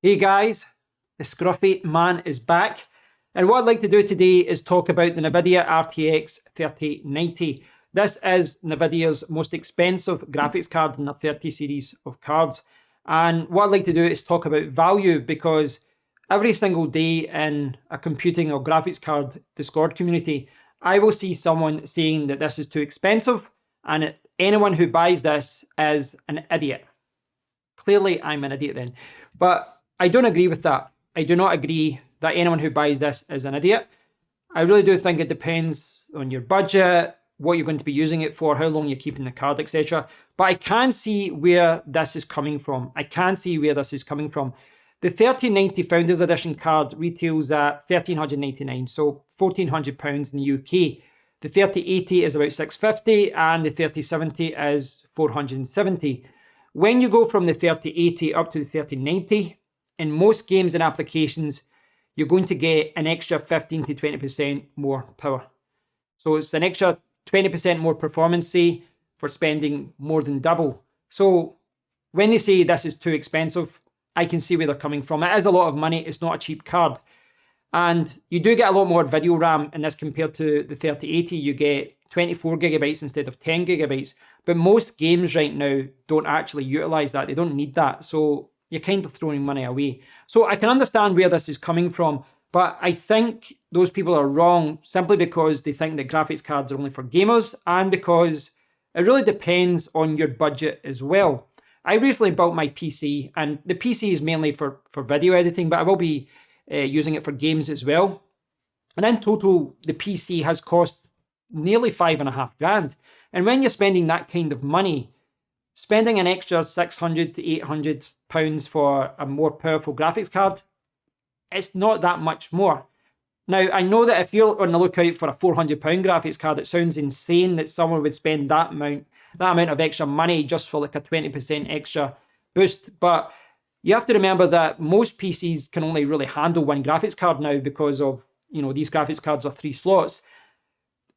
Hey guys, the scruffy man is back. And what I'd like to do today is talk about the Nvidia RTX 3090. This is Nvidia's most expensive graphics card in the 30 series of cards. And what I'd like to do is talk about value, because every single day in a computing or graphics card Discord community, I will see someone saying that this is too expensive and anyone who buys this is an idiot. Clearly, I'm an idiot then. But I don't agree with that. I do not agree that anyone who buys this is an idiot. I really do think it depends on your budget, what you're going to be using it for, how long you're keeping the card, etc. But I can see where this is coming from. The 3090 Founders Edition card retails at £1,399, so £1,400 in the UK. The 3080 is about £650 and the 3070 is £470. When you go from the 3080 up to the 3090, in most games and applications, you're going to get an extra 15 to 20% more power. So it's an extra 20% more performance for spending more than double. So when they say this is too expensive, I can see where they're coming from. It is a lot of money. It's not a cheap card. And you do get a lot more video RAM in this compared to the 3080. You get 24 gigabytes instead of 10 gigabytes. But most games right now don't actually utilize that. They don't need that. So you're kind of throwing money away. So I can understand where this is coming from, but I think those people are wrong simply because they think that graphics cards are only for gamers, and because it really depends on your budget as well. I recently built my PC, and the PC is mainly for video editing, but I will be using it for games as well. And in total, the PC has cost nearly $5,500. And when you're spending that kind of money, spending an extra £600 to £800 for a more powerful graphics card, it's not that much more. Now, I know that if you're on the lookout for a £400 graphics card, it sounds insane that someone would spend that amount of extra money just for like a 20% extra boost. But you have to remember that most PCs can only really handle one graphics card now because of, these graphics cards are 3 slots.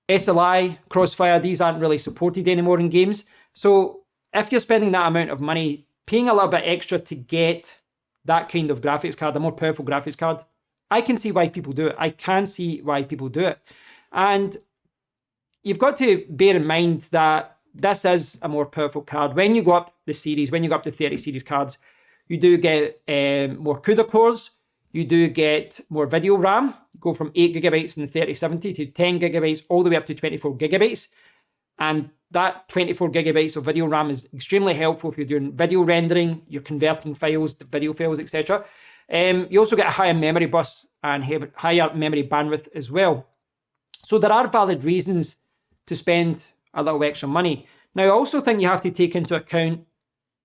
SLI, Crossfire, these aren't really supported anymore in games. So if you're spending that amount of money, paying a little bit extra to get that kind of graphics card, a more powerful graphics card, I can see why people do it. And you've got to bear in mind that this is a more powerful card. When you go up the series, when you go up to 30 series cards, you do get more CUDA cores, you do get more video RAM, go from 8 gigabytes in the 3070 to 10 gigabytes all the way up to 24 gigabytes. And that 24 gigabytes of video RAM is extremely helpful if you're doing video rendering, you're converting files to video files, etc. You also get a higher memory bus and higher memory bandwidth as well. So there are valid reasons to spend a little extra money. Now, I also think you have to take into account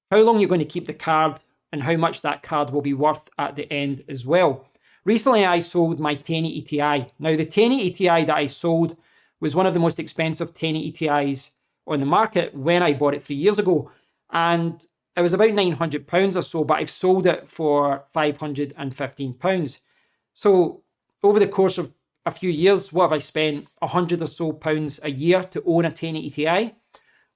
how long you're going to keep the card and how much that card will be worth at the end as well. Recently, I sold my 1080 Ti. Now, the 1080 Ti that I sold was one of the most expensive 1080 Ti's on the market when I bought it 3 years ago. And it was about £900 or so, but I've sold it for £515. So over the course of a few years, what have I spent? £100 or so a year to own a 1080 Ti.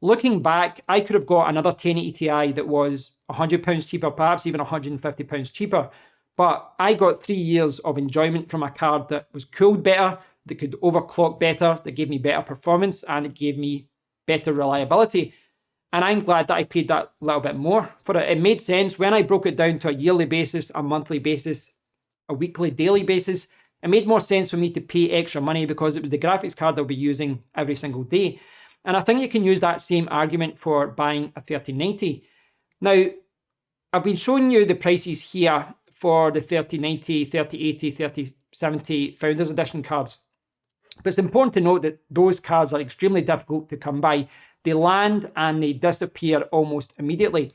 Looking back, I could have got another 1080 Ti that was £100 cheaper, perhaps even £150 cheaper. But I got 3 years of enjoyment from a card that was cooled better, that could overclock better, that gave me better performance, and it gave me better reliability. And I'm glad that I paid that little bit more for it. It made sense when I broke it down to a yearly basis, a monthly basis, a weekly, daily basis. It made more sense for me to pay extra money because it was the graphics card I'll be using every single day. And I think you can use that same argument for buying a 3090. Now, I've been showing you the prices here for the 3090, 3080, 3070 Founders Edition cards. But it's important to note that those cards are extremely difficult to come by. They land and they disappear almost immediately.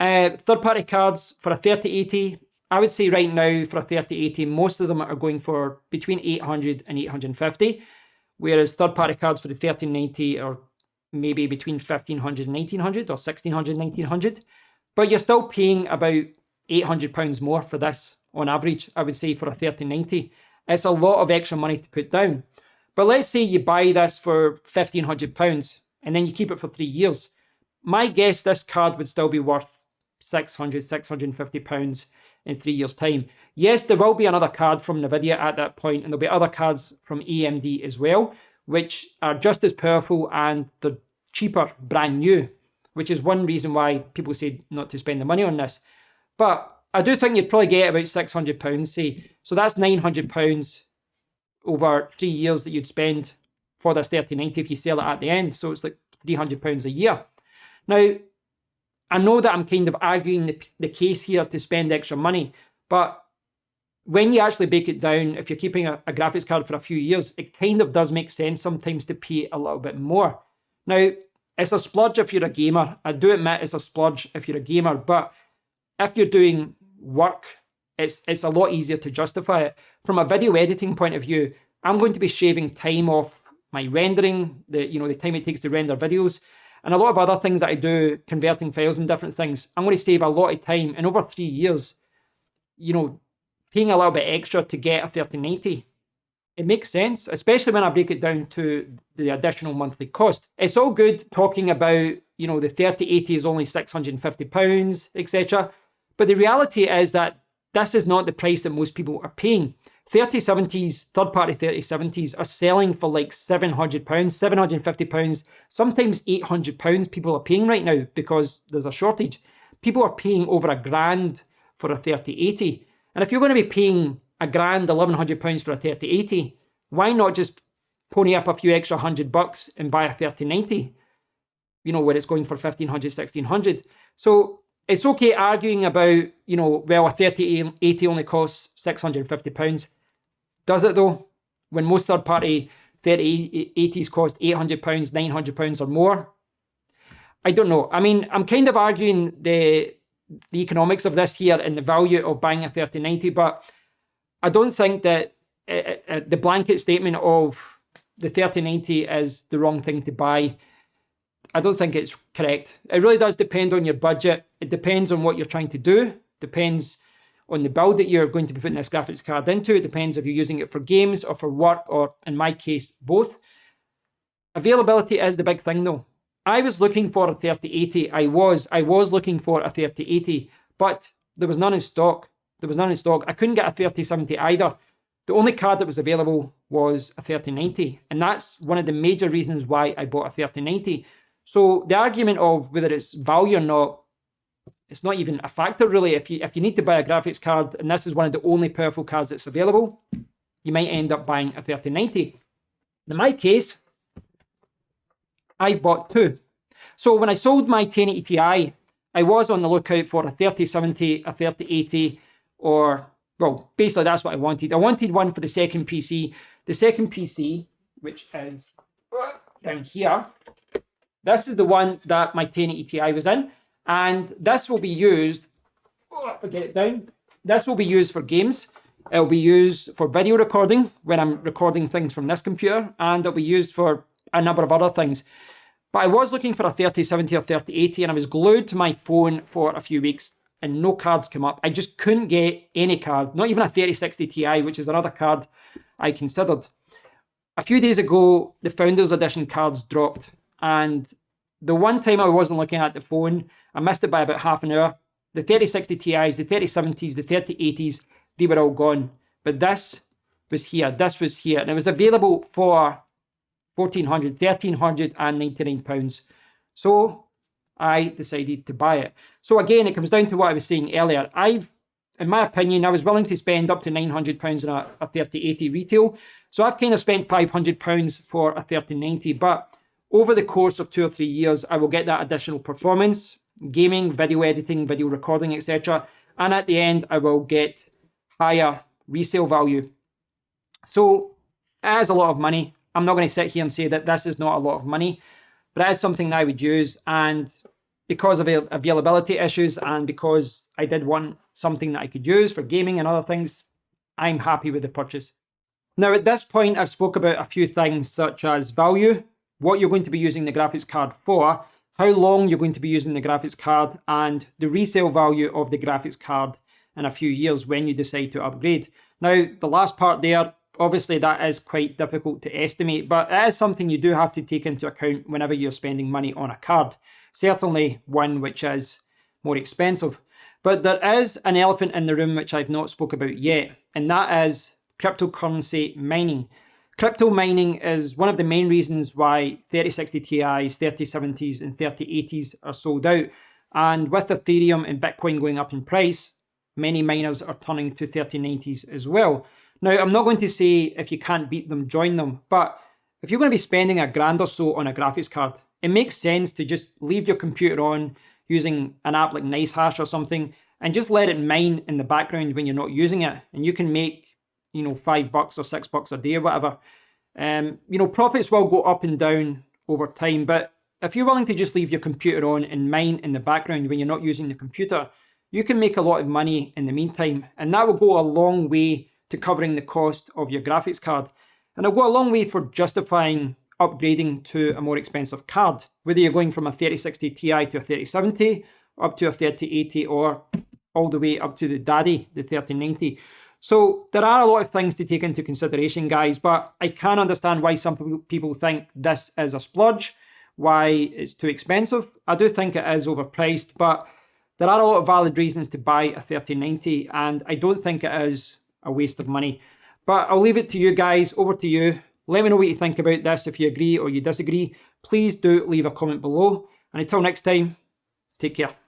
Third-party cards for a 3080, I would say right now for a 3080, most of them are going for between 800 and 850, whereas third-party cards for the 3090 are maybe between 1500 and 1900 or 1600 and 1900. But you're still paying about £800 more for this on average, I would say, for a 3090. It's a lot of extra money to put down. But let's say you buy this for £1,500 and then you keep it for 3 years. My guess, this card would still be worth £600, £650 in 3 years' time. Yes, there will be another card from Nvidia at that point, and there'll be other cards from AMD as well, which are just as powerful and they're cheaper, brand new, which is one reason why people say not to spend the money on this. But I do think you'd probably get about £600, say. So that's £900 over 3 years that you'd spend for this 3090 if you sell it at the end. So it's like £300 a year. Now, I know that I'm kind of arguing the case here to spend extra money, but when you actually break it down, if you're keeping a graphics card for a few years, it kind of does make sense sometimes to pay a little bit more. Now, it's a splurge if you're a gamer. I do admit it's a splurge if you're a gamer, but if you're doing work, it's a lot easier to justify it. From a video editing point of view, I'm going to be shaving time off my rendering, the time it takes to render videos, and a lot of other things that I do, converting files and different things. I'm going to save a lot of time, and over 3 years, paying a little bit extra to get a 3090, it makes sense, especially when I break it down to the additional monthly cost. It's all good talking about, the 3080 is only £650, etc. But the reality is that this is not the price that most people are paying. 3070s, third-party 3070s are selling for like £700, £750, sometimes £800 people are paying right now because there's a shortage. People are paying over £1,000 for a 3080. And if you're going to be paying £1,000, £1,100 for a 3080, why not just pony up a few extra $100 and buy a 3090? Where it's going for £1,500, £1,600. So it's okay arguing about, well, a 3080 only costs £650. Does it though? When most third-party 3080s cost £800, £900 or more? I don't know. I mean, I'm kind of arguing the economics of this here and the value of buying a 3090, but I don't think that the blanket statement of the 3090 is the wrong thing to buy. I don't think it's correct. It really does depend on your budget. It depends on what you're trying to do. Depends on the build that you're going to be putting this graphics card into. It depends if you're using it for games or for work, or in my case, both. Availability is the big thing though. I was looking for a 3080. I was looking for a 3080, but there was none in stock. I couldn't get a 3070 either. The only card that was available was a 3090, and that's one of the major reasons why I bought a 3090. So the argument of whether it's value or not, it's not even a factor really. If you need to buy a graphics card, and this is one of the only powerful cards that's available, you might end up buying a 3090. In my case, I bought two. So when I sold my 1080 Ti, I was on the lookout for a 3070, a 3080, or, well, basically that's what I wanted. I wanted one for the second PC. The second PC, which is down here, this is the one that my 1080 Ti was in. And this will be used, get it down. This will be used for games. It'll be used for video recording when I'm recording things from this computer, and it'll be used for a number of other things. But I was looking for a 3070 or 3080, and I was glued to my phone for a few weeks and no cards came up. I just couldn't get any card, not even a 3060 Ti, which is another card I considered. A few days ago, the Founders Edition cards dropped, and the one time I wasn't looking at the phone, I missed it by about half an hour. The 3060 Ti's, the 3070s, the 3080s, they were all gone. But this was here, and it was available for £1,399. So I decided to buy it. So again, it comes down to what I was saying earlier. In my opinion, I was willing to spend up to £900 on a 3080 retail. So I've kind of spent £500 for a 3090, but over the course of 2 or 3 years, I will get that additional performance, gaming, video editing, video recording, etc. And at the end, I will get higher resale value. So it is a lot of money. I'm not going to sit here and say that this is not a lot of money, but it is something that I would use. And because of availability issues and because I did want something that I could use for gaming and other things, I'm happy with the purchase. Now, at this point, I've spoke about a few things such as value, what you're going to be using the graphics card for, how long you're going to be using the graphics card, and the resale value of the graphics card in a few years when you decide to upgrade. Now, the last part there, obviously that is quite difficult to estimate, but it is something you do have to take into account whenever you're spending money on a card. Certainly one which is more expensive. But there is an elephant in the room which I've not spoke about yet, and that is cryptocurrency mining. Crypto mining is one of the main reasons why 3060 Ti's, 3070s and 3080s are sold out. And with Ethereum and Bitcoin going up in price, many miners are turning to 3090s as well. Now, I'm not going to say if you can't beat them, join them, but if you're going to be spending $1,000 or so on a graphics card, it makes sense to just leave your computer on using an app like NiceHash or something and just let it mine in the background when you're not using it. And you can make, $5 or $6 a day or whatever. Profits will go up and down over time, but if you're willing to just leave your computer on and mine in the background when you're not using the computer, you can make a lot of money in the meantime, and that will go a long way to covering the cost of your graphics card. And it'll go a long way for justifying upgrading to a more expensive card, whether you're going from a 3060 Ti to a 3070, up to a 3080, or all the way up to the daddy, the 3090. So there are a lot of things to take into consideration, guys, but I can understand why some people think this is a splurge, why it's too expensive. I do think it is overpriced, but there are a lot of valid reasons to buy a 3090, and I don't think it is a waste of money. But I'll leave it to you guys, over to you. Let me know what you think about this, if you agree or you disagree. Please do leave a comment below. And until next time, take care.